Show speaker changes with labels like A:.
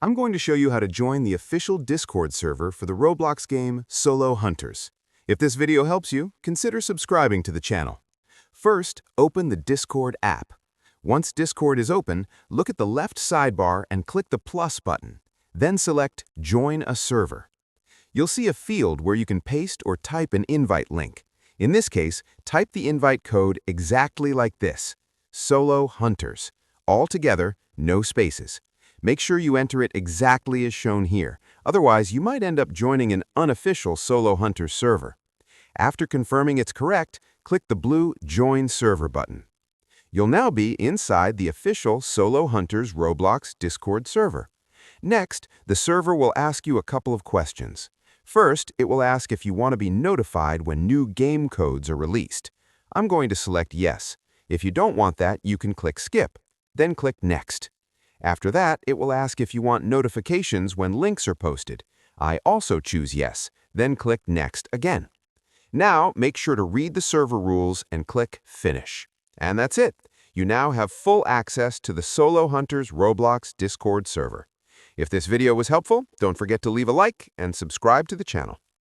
A: I'm going to show you how to join the official Discord server for the Roblox game Solo Hunters. If this video helps you, consider subscribing to the channel. First, open the Discord app. Once Discord is open, look at the left sidebar and click the plus button. Then select Join a Server. You'll see a field where you can paste or type an invite link. In this case, type the invite code exactly like this: Solo Hunters. All together, no spaces. Make sure you enter it exactly as shown here. Otherwise, you might end up joining an unofficial Solo Hunters server. After confirming it's correct, click the blue Join Server button. You'll now be inside the official Solo Hunters Roblox Discord server. Next, the server will ask you a couple of questions. First, it will ask if you want to be notified when new game codes are released. I'm going to select Yes. If you don't want that, you can click Skip, then click Next. After that, it will ask if you want notifications when links are posted. I also choose Yes, then click Next again. Now, make sure to read the server rules and click Finish. And that's it. You now have full access to the Solo Hunters Roblox Discord server. If this video was helpful, don't forget to leave a like and subscribe to the channel.